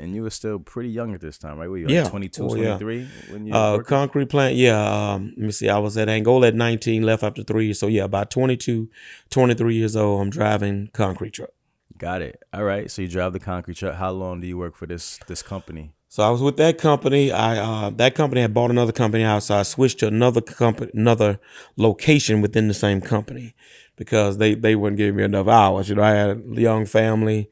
And you were still pretty young at this time, right? Were you Yeah. like 22, 23 when you concrete plant, let me see. I was at Angola at 19, left after 3 years. So yeah, about 22, 23 years old, I'm driving concrete truck. Got it. All right. So you drive the concrete truck. How long do you work for this company? So I was with that company. That company had bought another company out, so I switched to another company, another location within the same company, because they wouldn't give me enough hours. I had a young family.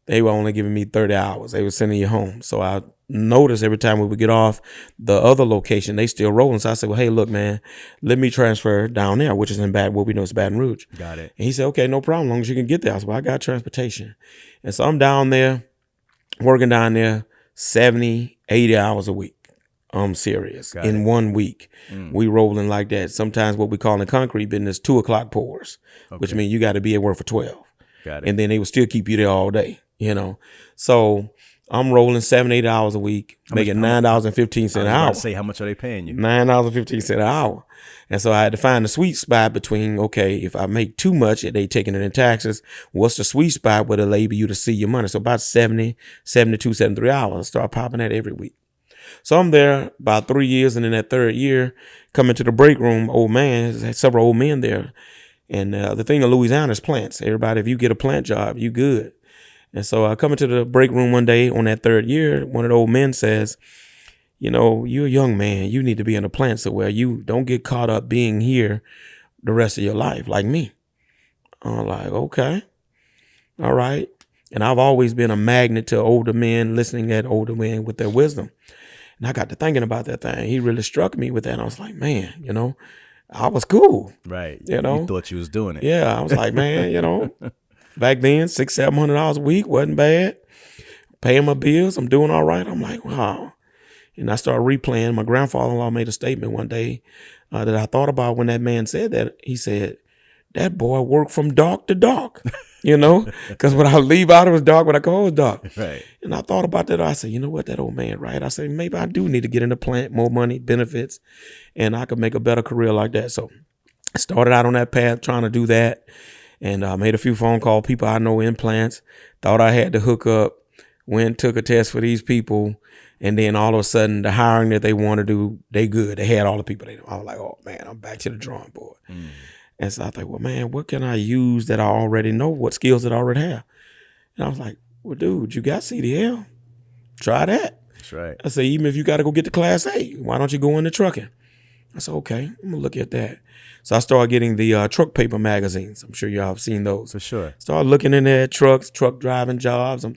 They were only giving me 30 hours. They were sending you home. So I noticed every time we would get off the other location, they still rolling. So I said, well, hey, look, man, let me transfer down there, which is in what we know is Baton Rouge. Got it. And he said, okay, no problem, as long as you can get there. I said, well, I got transportation. And so I'm down there, working down there 70, 80 hours a week. I'm serious. In 1 week, we rolling like that. Sometimes what we call in concrete business, 2 o'clock pours, which means you got to be at work for 12. Got it. And then they will still keep you there all day, So I'm rolling 7, 8 hours a week, making $9.15 an hour. Say, how much are they paying you? $9.15 an hour. And so I had to find the sweet spot between, okay, if I make too much, they taking it in taxes. What's the sweet spot where they label you to see your money? So about 70, 72, 73 hours. I start popping that every week. So I'm there about 3 years, and in that third year, coming to the break room, several old men there. And the thing in Louisiana is plants. Everybody, if you get a plant job, you good. And so I come into the break room one day on that third year, one of the old men says, you're a young man. You need to be in a plant somewhere. You don't get caught up being here the rest of your life like me. I'm like, okay, all right. And I've always been a magnet to older men, listening at older men with their wisdom. And I got to thinking about that thing. He really struck me with that. And I was like, man, I was cool. Right. You thought you was doing it. Yeah. I was like, man, back then, $600, $700 a week wasn't bad. Paying my bills. I'm doing all right. I'm like, wow. And I started replaying. My grandfather-in-law made a statement one day that I thought about when that man said that. He said, that boy worked from dark to dark, because when I leave out, it was dark. When I go home, it was dark. Right. And I thought about that. I said, you know what, that old man, right? I said, maybe I do need to get in the plant, more money, benefits, and I could make a better career like that. So I started out on that path trying to do that. And I made a few phone calls, people I know in plants, thought I had to hook up, went, took a test for these people. And then all of a sudden, the hiring that they want to do, they good. They had all the people they know. I was like, oh, man, I'm back to the drawing board. And so I thought, well, man, what can I use that I already know? What skills that I already have? And I was like, well, dude, you got CDL. Try that. That's right. I said, even if you got to go get the Class A, why don't you go into trucking? I said, okay, I'm going to look at that. So I started getting the truck paper magazines. I'm sure y'all have seen those. For sure. Started looking in there, truck driving jobs. I'm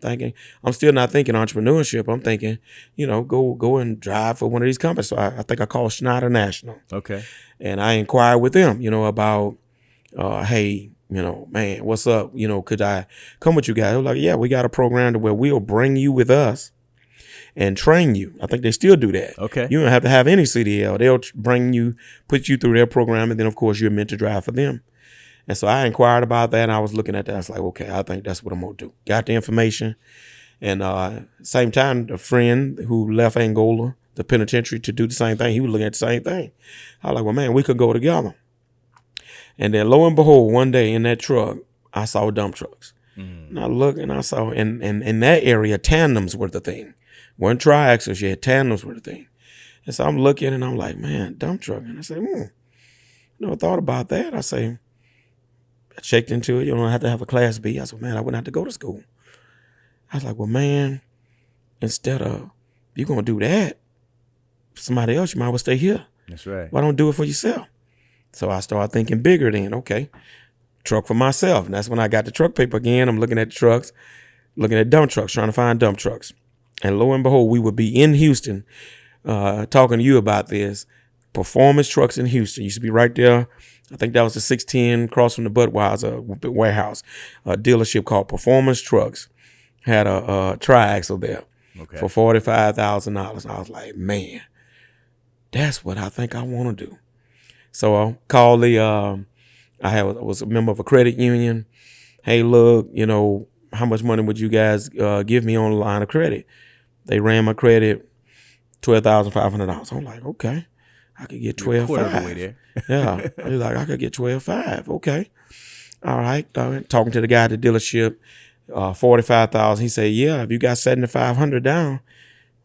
still not thinking entrepreneurship. I'm thinking, go and drive for one of these companies. So I think I called Schneider National. Okay. And I inquired with them, about, hey, man, what's up? Could I come with you guys? They were like, yeah, we got a program to where we'll bring you with us and train you. I think they still do that. Okay. You don't have to have any CDL. They'll bring you, put you through their program, and then, of course, you're meant to drive for them. And so I inquired about that, and I was looking at that. I was like, okay, I think that's what I'm going to do. Got the information. And same time, a friend who left Angola, the penitentiary, to do the same thing, he was looking at the same thing. I was like, well, man, we could go together. And then lo and behold, one day in that truck, I saw dump trucks. And I looked and I saw, in that area, tandems were the thing. Weren't triaxles yet, tandems were the thing. And so I'm looking and I'm like, man, dump truck. And I say, never thought about that. I checked into it. You don't have to have a Class B. I said, man, I wouldn't have to go to school. I was like, well, man, instead of you going to do that, somebody else, you might as well stay here. That's right. Why don't do it for yourself? So I started thinking bigger then. Okay, truck for myself. And that's when I got the truck paper again. I'm looking at the trucks, looking at dump trucks, trying to find dump trucks. And lo and behold, we would be in Houston talking to you about this. Performance Trucks in Houston. Used to be right there. I think that was the 610 across from the Budweiser warehouse. A dealership called Performance Trucks. Had a triaxle there for $45,000. I was like, man, that's what I think I want to do. So I called I was a member of a credit union. Hey, look, how much money would you guys give me on the line of credit? They ran my credit, $12,500. I'm like, okay, I could get $12,500. Yeah, I could get $12,500. Okay, all right. Talking to the guy at the dealership, $45,000. He said, yeah, if you got 7,500 down,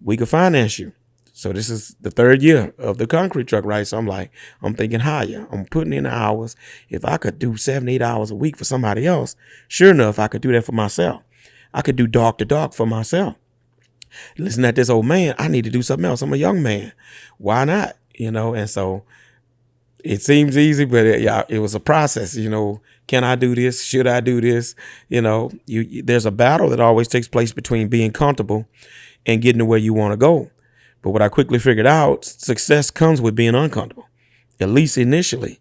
we could finance you. So this is the third year of the concrete truck, right? So I'm thinking higher. I'm putting in the hours. If I could do 7, 8 hours a week for somebody else, sure enough, I could do that for myself. I could do dark to dark for myself. Listen at this old man, I need to do something else. I'm a young man. Why not? And so it seems easy, but it was a process. Can I do this? Should I do this? There's a battle that always takes place between being comfortable and getting to where you want to go. But what I quickly figured out, success comes with being uncomfortable, at least initially.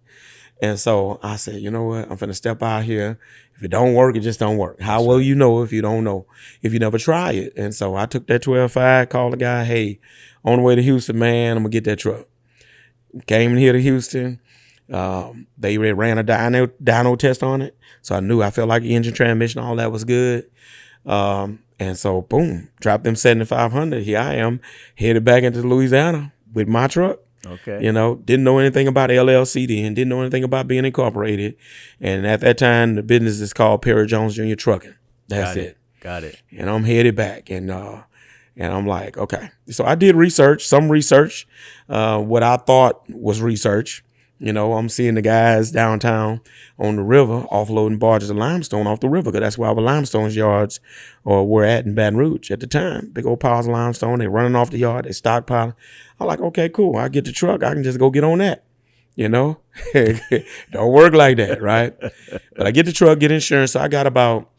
And so I said, you know what? I'm finna step out here. If it don't work, it just don't work. How will you know if you don't know, if you never try it? And so I took that 12.5, called the guy, hey, on the way to Houston, man, I'm gonna get that truck. Came in here to Houston. They ran a dyno test on it. So I felt like the engine, transmission, all that was good. And so, boom, dropped them 7,500. Here I am, headed back into Louisiana with my truck. Okay. Didn't know anything about LLC then, didn't know anything about being incorporated. And at that time, the business is called Perry Jones Jr. Trucking. That's it. Got it. And I'm headed back. And I'm like, okay. So I did some research, what I thought was research. I'm seeing the guys downtown on the river offloading barges of limestone off the river, because that's where our limestone yards were at in Baton Rouge at the time. Big old piles of limestone. They running off the yard. They stockpiling. I'm like, okay, cool. I get the truck. I can just go get on that. Don't work like that, right? But I get the truck, get insurance. So I got about,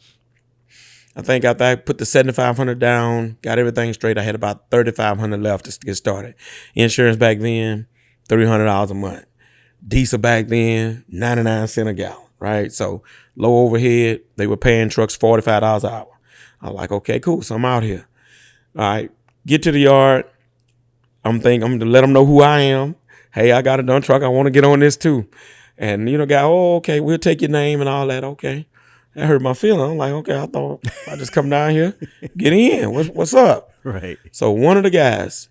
I think after I put the 7,500 down, got everything straight, I had about 3,500 left to get started. Insurance back then, $300 a month. Diesel back then, 99 cents a gallon, right? So low overhead. They were paying trucks $45 an hour. I'm like, okay, cool. So I'm out here. All right, get to the yard. I'm going to let them know who I am. Hey, I got a done truck. I want to get on this too. And guy, oh, okay, we'll take your name and all that. Okay. That hurt my feeling. I'm like, okay, I thought I just come down here, get in. What's up? Right. So one of the guys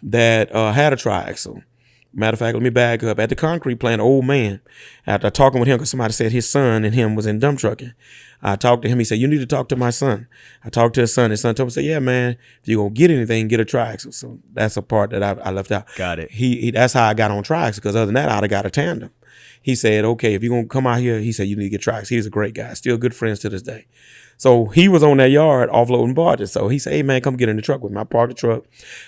that had a triaxle, matter of fact, let me back up. At the concrete plant, old man, after talking with him, because somebody said his son and him was in dump trucking, I talked to him. He said, you need to talk to my son. I talked to his son. His son told me, say, yeah, man, if you're going to get anything, get a triaxle. So that's a part that I left out. Got it. That's how I got on triaxle, because other than that, I'd have got a tandem. He said, okay, if you're going to come out here, he said, you need to get triaxle. He's a great guy. Still good friends to this day. So he was on that yard offloading barges. So he said, hey, man, come get in the truck with me. I parked the truck,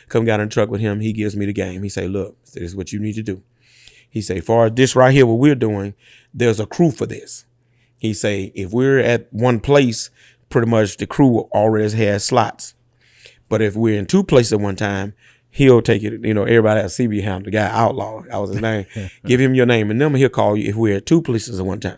come got in the truck with him. He gives me the game. He say, look, this is what you need to do. He say, far as this right here, what we're doing, there's a crew for this. He say, if we're at one place, pretty much the crew already has slots. But if we're in two places at one time, he'll take it. Everybody at CB Ham, the guy Outlaw, that was his name. Give him your name and number. He'll call you if we're at two places at one time.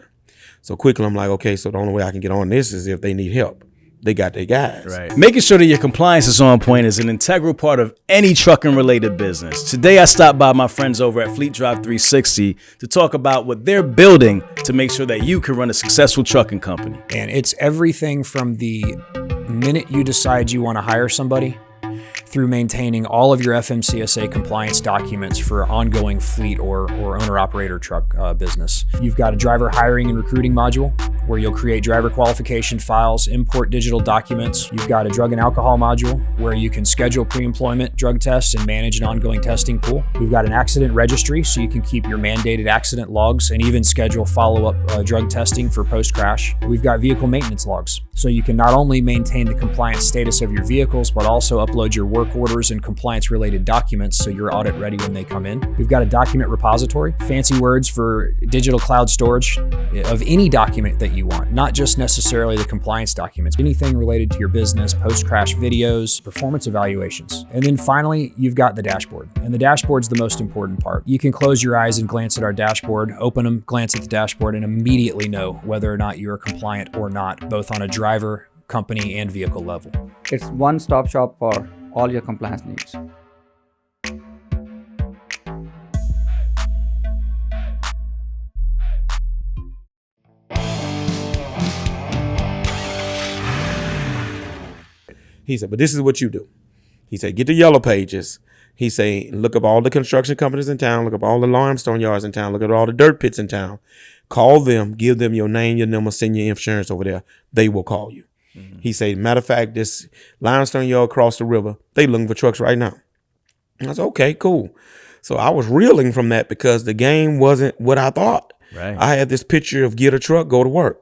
So quickly, I'm like, okay, so the only way I can get on this is if they need help. They got their guys. Right. Making sure that your compliance is on point is an integral part of any trucking related business. Today, I stopped by my friends over at FLEETDRIVE 360 to talk about what they're building to make sure that you can run a successful trucking company. And it's everything from the minute you decide you want to hire somebody through maintaining all of your FMCSA compliance documents for ongoing fleet or owner-operator truck business. You've got a driver hiring and recruiting module where you'll create driver qualification files, import digital documents. You've got a drug and alcohol module where you can schedule pre-employment drug tests and manage an ongoing testing pool. We've got an accident registry so you can keep your mandated accident logs and even schedule follow-up drug testing for post-crash. We've got vehicle maintenance logs so you can not only maintain the compliance status of your vehicles, but also upload your work orders and compliance related documents so you're audit ready when they come in. We've got a document repository, fancy words for digital cloud storage of any document that you want, not just necessarily the compliance documents, anything related to your business, post-crash videos, performance evaluations. And then finally, you've got the dashboard. And the dashboard's the most important part. You can close your eyes and glance at our dashboard, open them, glance at the dashboard, and immediately know whether or not you're compliant or not, both on a driver, company, and vehicle level. It's one-stop shop for all your compliance needs. He said, but this is what you do. He said, get the yellow pages. He said, look up all the construction companies in town, look up all the limestone yards in town, look at all the dirt pits in town. Call them, give them your name, your number, send your insurance over there. They will call you. He said, matter of fact, this limestone yard across the river, they looking for trucks right now. And I said, okay, cool. So I was reeling from that because the game wasn't what I thought. Right. I had this picture of get a truck, go to work,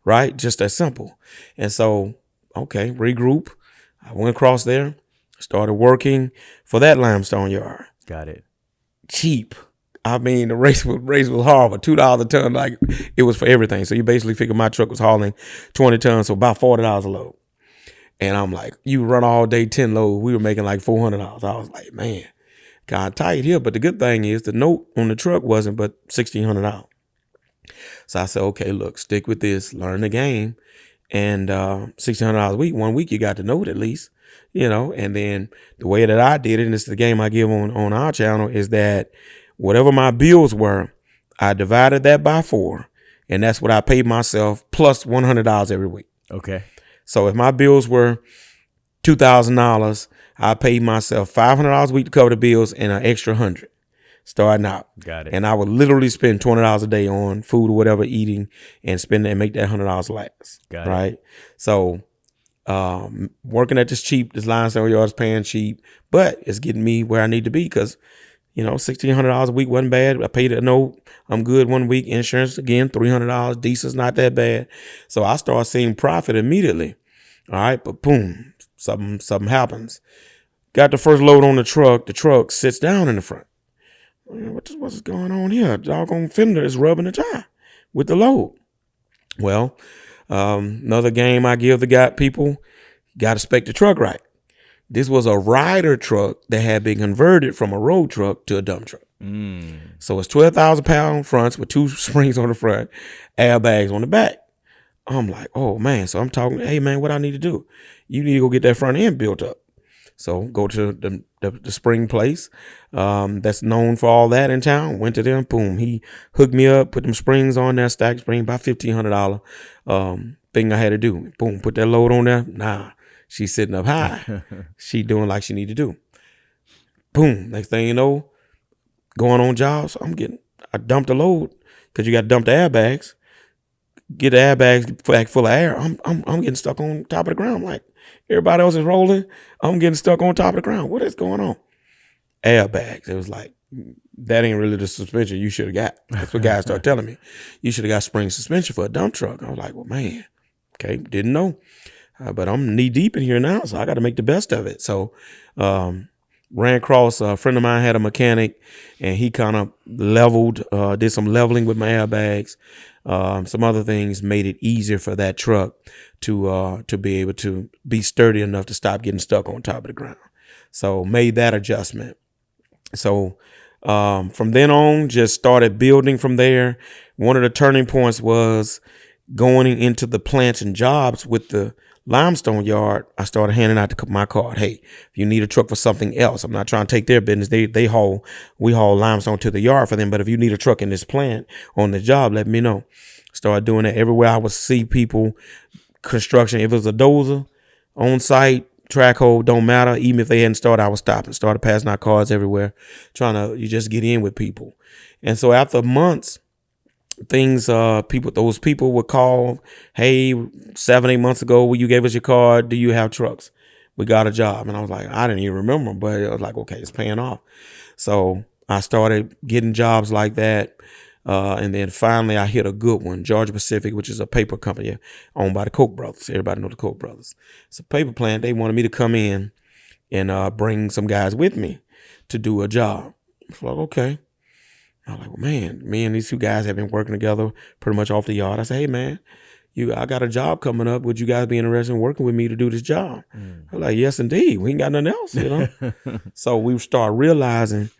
right? Just that simple. And so, okay, regroup. I went across there, started working for that limestone yard. Got it. Cheap. I mean, the race was horrible. $2 a ton, like it was for everything. So you basically figure my truck was hauling 20 tons, so about $40 a load. And I'm like, you run all day 10 loads. We were making like $400. I was like, man, kind of tight here. But the good thing is the note on the truck wasn't but $1,600. So I said, okay, look, stick with this, learn the game. And $1,600 a week, 1 week you got the note at least, you know. And then the way that I did it, and this is the game I give on our channel, is that whatever my bills were, I divided that by 4. And that's what I paid myself plus $100 every week. Okay. So if my bills were $2,000, I paid myself $500 a week to cover the bills and an extra $100 starting out. Got it. And I would literally spend $20 a day on food or whatever, eating, and spend and make that $100 last. Got it. Right. So working at this limestone yard is paying cheap, but it's getting me where I need to be because, you know, $1,600 a week wasn't bad. I paid a note. I'm good 1 week. Insurance, again, $300. Diesel's not that bad. So I started seeing profit immediately. All right. But boom, something happens. Got the first load on the truck. The truck sits down in the front. What's going on here? Doggone fender is rubbing the tire with the load. Well, another game I give the people, got to spec the truck right. This was a rider truck that had been converted from a road truck to a dump truck. So it's 12,000-pound fronts with 2 springs on the front, airbags on the back. I'm like, oh man. So I'm talking, hey man, what I need to do? You need to go get that front end built up. So go to the spring place that's known for all that in town. Went to them, boom. He hooked me up, put them springs on there, stack spring, about $1,500 thing I had to do. Boom, put that load on there. Nah, she's sitting up high. She doing like she need to do. Boom, next thing you know, going on jobs. I dumped the load because you got to dump the airbags. Get the airbags back full of air. I'm getting stuck on top of the ground. Like, everybody else is rolling. I'm getting stuck on top of the ground. What is going on? Airbags. It was like, that ain't really the suspension you should have got. That's what guys start telling me. You should have got spring suspension for a dump truck. I was like, well, man, okay, didn't know. But I'm knee deep in here now, so I got to make the best of it. So ran across a friend of mine had a mechanic, and he kind of leveled, did some leveling with my airbags. Some other things made it easier for that truck to be able to be sturdy enough to stop getting stuck on top of the ground. So made that adjustment. So from then on, just started building from there. One of the turning points was going into the plants and jobs with the limestone yard. I started handing out my card. Hey, if you need a truck for something else, I'm not trying to take their business. We haul limestone to the yard for them. But if you need a truck in this plant on the job, let me know. Started doing that everywhere I would see people, construction. If it was a dozer on site, track hole, don't matter. Even if they hadn't started, I would stop and started passing out cards everywhere, you just get in with people. And so after months, those people would call, hey, 7-8 months ago, when you gave us your card, do you have trucks? We got a job. And I was like, I didn't even remember, but I was like, okay, it's paying off. So I started getting jobs like that. And then finally I hit a good one, Georgia Pacific, which is a paper company owned by the Koch brothers. Everybody know the Koch brothers. It's a paper plant. They wanted me to come in and bring some guys with me to do a job. I was like, okay. I was like, well, man, me and these 2 guys have been working together pretty much off the yard. I said, hey, man, I got a job coming up. Would you guys be interested in working with me to do this job? I'm like, yes, indeed. We ain't got nothing else, you know? So we start realizing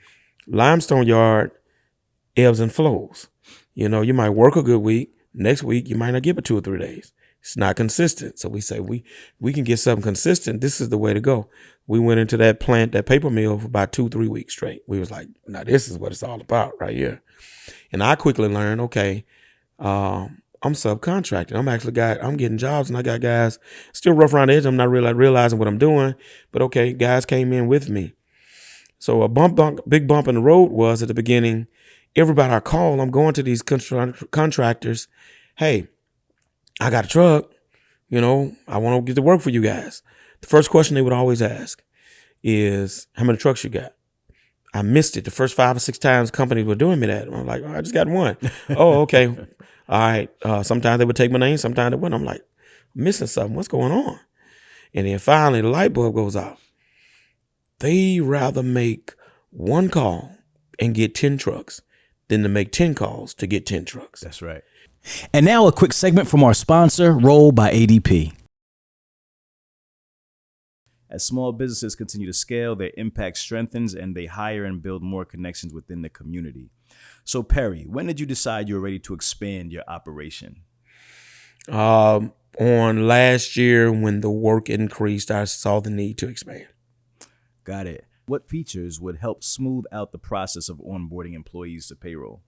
limestone yard ebbs and flows. You know, you might work a good week. Next week, you might not get but 2 or 3 days. It's not consistent. So we say we can get something consistent. This is the way to go. We went into that plant, that paper mill, for about 2-3 weeks straight. We was like, now this is what it's all about right here. And I quickly learned, okay, I'm subcontracting. I'm getting jobs, and I got guys still rough around the edge. I'm not really realizing what I'm doing, but okay, guys came in with me. So a big bump in the road was at the beginning. Everybody I call, I'm going to these contractors. Hey, I got a truck. You know, I want to get to work for you guys. The first question they would always ask is, how many trucks you got? I missed it. The first 5 or 6 times companies were doing me that. I'm like, oh, I just got one. Oh, okay. All right. Sometimes they would take my name. Sometimes they wouldn't. I'm like, I'm missing something. What's going on? And then finally the light bulb goes off. They rather make 1 call and get 10 trucks than to make 10 calls to get 10 trucks. That's right. And now a quick segment from our sponsor, Roll by ADP. As small businesses continue to scale, their impact strengthens and they hire and build more connections within the community. So Perry, when did you decide you were ready to expand your operation? On last year when the work increased, I saw the need to expand. Got it. What features would help smooth out the process of onboarding employees to payroll?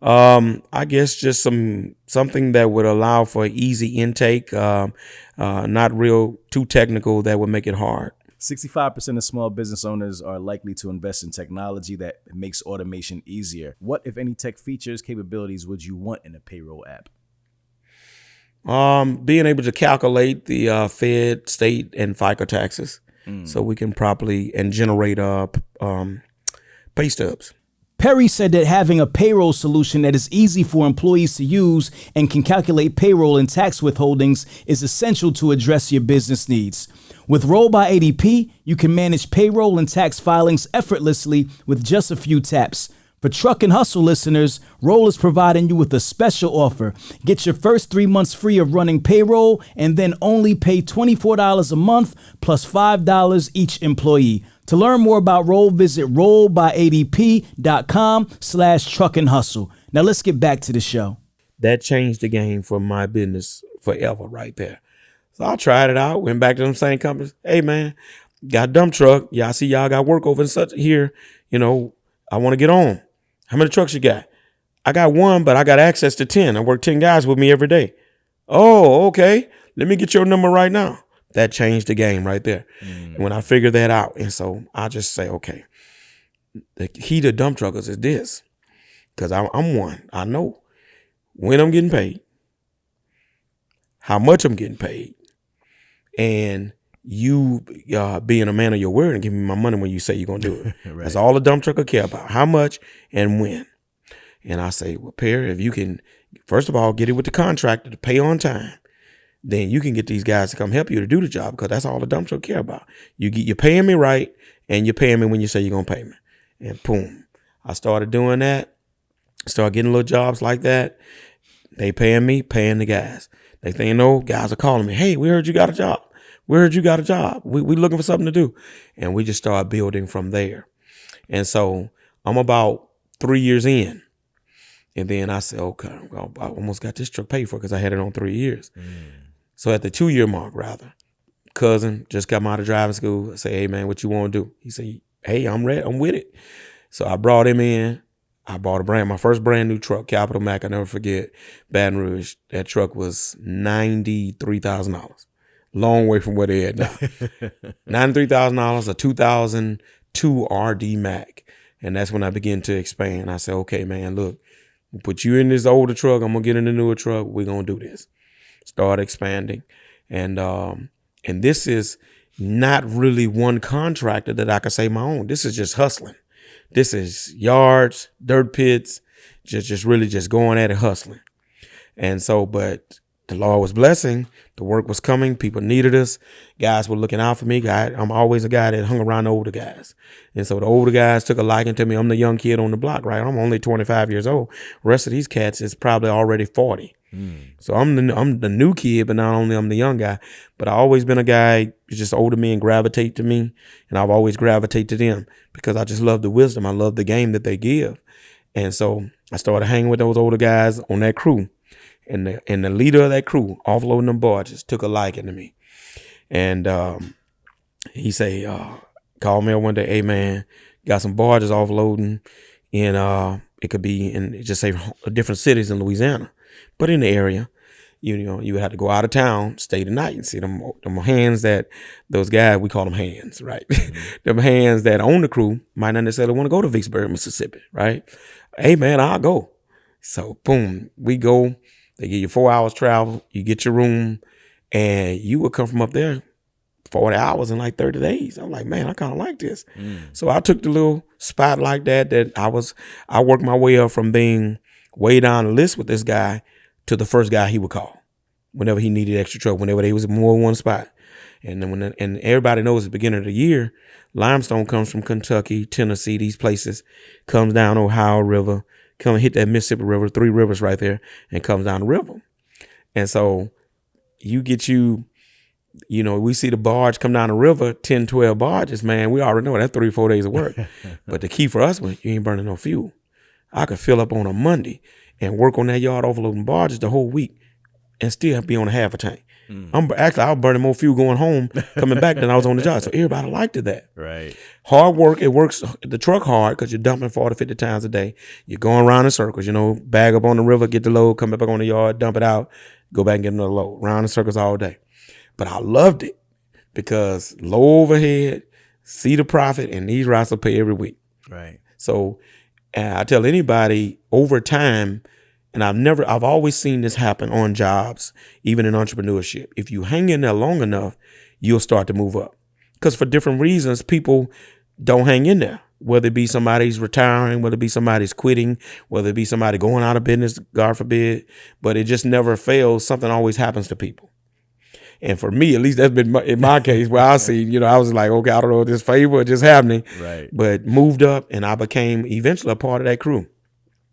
I guess just something that would allow for easy intake, not real too technical that would make it hard. 65% of small business owners are likely to invest in technology that makes automation easier. What, if any, tech features, capabilities would you want in a payroll app? Being able to calculate the Fed, state, and FICA taxes so we can properly and generate pay stubs. Perry said that having a payroll solution that is easy for employees to use and can calculate payroll and tax withholdings is essential to address your business needs. With Roll by ADP, you can manage payroll and tax filings effortlessly with just a few taps. For Truck and Hustle listeners, Roll is providing you with a special offer. Get your first 3 months free of running payroll and then only pay $24 a month plus $5 each employee. To learn more about Roll, visit rollbyadp.com/truck and hustle. Now let's get back to the show. That changed the game for my business forever right there. So I tried it out, went back to them same companies. Hey man, got a dump truck. Yeah, I see y'all got work over in such here. You know, I want to get on. How many trucks you got? I got 1, but I got access to 10. I work 10 guys with me every day. Oh, okay. Let me get your number right now. That changed the game right there. When I figured that out. And so I just say, okay, the key to dump truckers is this. Because I'm one. I know when I'm getting paid, how much I'm getting paid, and you being a man of your word and giving me my money when you say you're going to do it. Right. That's all a dump trucker care about, how much and when. And I say, well, Perry, if you can, first of all, get it with the contractor to pay on time, then you can get these guys to come help you to do the job, because that's all the dump truck care about. You're paying me right, and you're paying me when you say you're going to pay me. And boom, I started doing that. Started getting little jobs like that. They paying me, paying the guys. They think, you know, guys are calling me. Hey, we heard you got a job. We heard you got a job. We looking for something to do. And we just started building from there. And so I'm about 3 years in. And then I said, okay, I almost got this truck paid for because I had it on 3 years. So at the 2-year mark, rather, cousin just got me out of driving school. I say, hey, man, what you want to do? He said, hey, I'm ready. I'm with it. So I brought him in. I bought my first brand new truck, Capital Mac. I never forget, Baton Rouge. That truck was $93,000. Long way from where they at now. $93,000, a 2002 RD Mac. And that's when I began to expand. I said, okay, man, look, we'll put you in this older truck. I'm going to get in the newer truck. We're going to do this. Start expanding. And this is not really one contractor that I can say my own. This is just hustling. This is yards, dirt pits, just really just going at it, hustling. And so, but the Lord was blessing. The work was coming. People needed us. Guys were looking out for me. I'm always a guy that hung around the older guys. And so the older guys took a liking to me. I'm the young kid on the block, right? I'm only 25 years old. The rest of these cats is probably already 40. So I'm the new kid, but not only I'm the young guy, but I always been a guy who's just older men gravitate to me, and I've always gravitated to them because I just love the wisdom. I love the game that they give. And so I started hanging with those older guys on that crew. And the leader of that crew, offloading them barges, took a liking to me. And he say, called me one day, hey man, got some barges offloading in it could be in just say different cities in Louisiana. But in the area, you know, you had to go out of town, stay the night, and see them hands that those guys, we call them hands, right? Them hands that own the crew might not necessarily want to go to Vicksburg, Mississippi, right? Hey man, I'll go. So boom, we go. They give you 4 hours travel. You get your room, and you would come from up there 40 hours in like 30 days. I'm like, man, I kind of like this. So I took the little spot like that I worked my way up from being way down the list with this guy to the first guy he would call whenever he needed extra truck, whenever there was more than one spot. And then and everybody knows at the beginning of the year, limestone comes from Kentucky, Tennessee, these places, comes down Ohio River, come hit that Mississippi River, 3 rivers right there, and comes down the river. And so we see the barge come down the river, 10, 12 barges, man, we already know that's 3 or 4 days of work. But the key for us was you ain't burning no fuel. I could fill up on a Monday and work on that yard overloading barges the whole week and still be on a half a tank. I was burning more fuel going home, coming back than I was on the job. So everybody liked it that. Right. Hard work. It works the truck hard because you're dumping 40, 50 times a day. You're going around in circles, bag up on the river, get the load, come back on the yard, dump it out, go back and get another load. Round in circles all day. But I loved it because low overhead, see the profit, and these routes will pay every week. Right. So I tell anybody over time, and I've always seen this happen on jobs, even in entrepreneurship. If you hang in there long enough, you'll start to move up. Because for different reasons, people don't hang in there. Whether it be somebody's retiring, whether it be somebody's quitting, whether it be somebody going out of business, God forbid. But it just never fails. Something always happens to people. And for me, at least that's been in my case where I see, I was like, okay, I don't know if this favor or just happening. Right. But moved up, and I became eventually a part of that crew.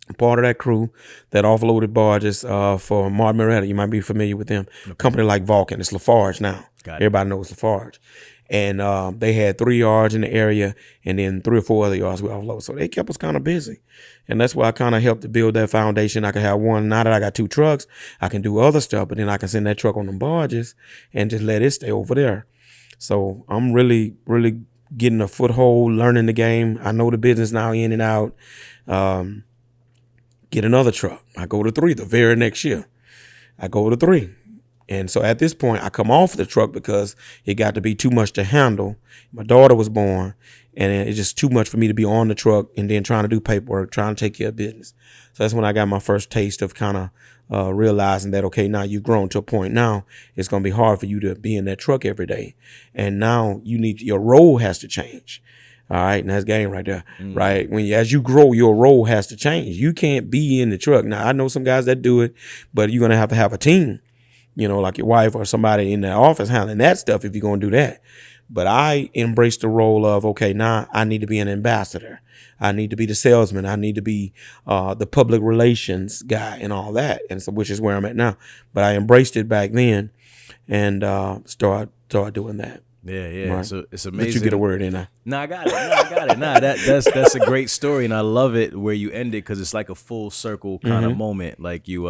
That offloaded barges for Martin Marietta. You might be familiar with them. Okay. Company like Vulcan. It's Lafarge now. Everybody knows Lafarge. And they had 3 yards in the area, and then 3 or 4 other yards we offload. So they kept us kind of busy. And that's why I kind of helped to build that foundation. I could have one. Now that I got 2 trucks, I can do other stuff, but then I can send that truck on them barges and just let it stay over there. So I'm really, really getting a foothold, learning the game. I know the business now in and out. Get another truck. I go to 3 the very next year. I go to 3. And so at this point, I come off the truck because it got to be too much to handle. My daughter was born, and it's just too much for me to be on the truck and then trying to do paperwork, trying to take care of business. So that's when I got my first taste of kind of realizing that, okay, now you've grown to a point now, it's going to be hard for you to be in that truck every day. And now your role has to change. All right, and that's game right there, right? As you grow, your role has to change. You can't be in the truck. Now, I know some guys that do it, but you're going to have a team, like your wife or somebody in the office handling that stuff if you're going to do that. But I embraced the role of, okay, now I need to be an ambassador. I need to be the salesman. I need to be the public relations guy and all that, and so which is where I'm at now. But I embraced it back then and started doing that. Yeah. Right. So it's amazing. Let you get a word in there. No, I got it. No, that's a great story, and I love it where you end it because it's like a full circle kind of moment. Like you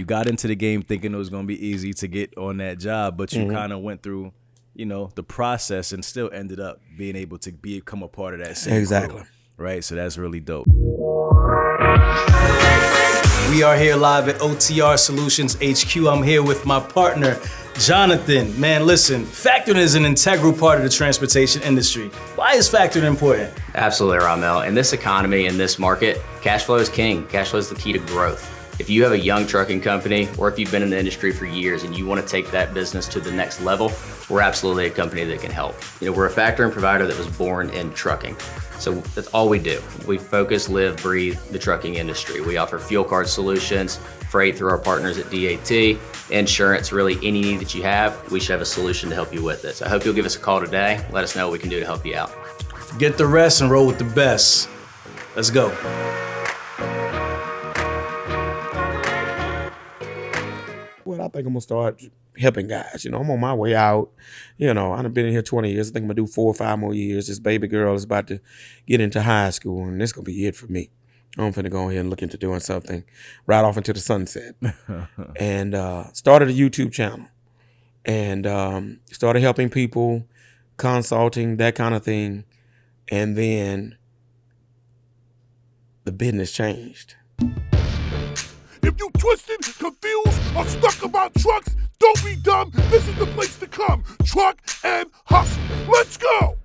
got into the game thinking it was gonna be easy to get on that job, but you kind of went through, the process and still ended up being able to become a part of that same crew, right? So that's really dope. We are here live at OTR Solutions HQ. I'm here with my partner, Jonathan. Man, listen, factoring is an integral part of the transportation industry. Why is factoring important? Absolutely, Rahmel. In this economy, in this market, cash flow is king. Cash flow is the key to growth. If you have a young trucking company, or if you've been in the industry for years and you want to take that business to the next level, we're absolutely a company that can help. We're a factoring provider that was born in trucking. So that's all we do. We focus, live, breathe the trucking industry. We offer fuel card solutions, freight through our partners at DAT, insurance, really any need that you have, we should have a solution to help you with it. So I hope you'll give us a call today. Let us know what we can do to help you out. Get the rest and roll with the best. Let's go. Well, I think I'm going to start helping guys. I'm on my way out. I've been in here 20 years. I think I'm going to do 4 or 5 more years. This baby girl is about to get into high school, and this is going to be it for me. I'm finna go ahead and look into doing something right off into the sunset. And started a YouTube channel and started helping people, consulting, that kind of thing. And then the business changed. If you twisted, confused, or stuck about trucks, don't be dumb. This is the place to come. Truck and hustle. Let's go.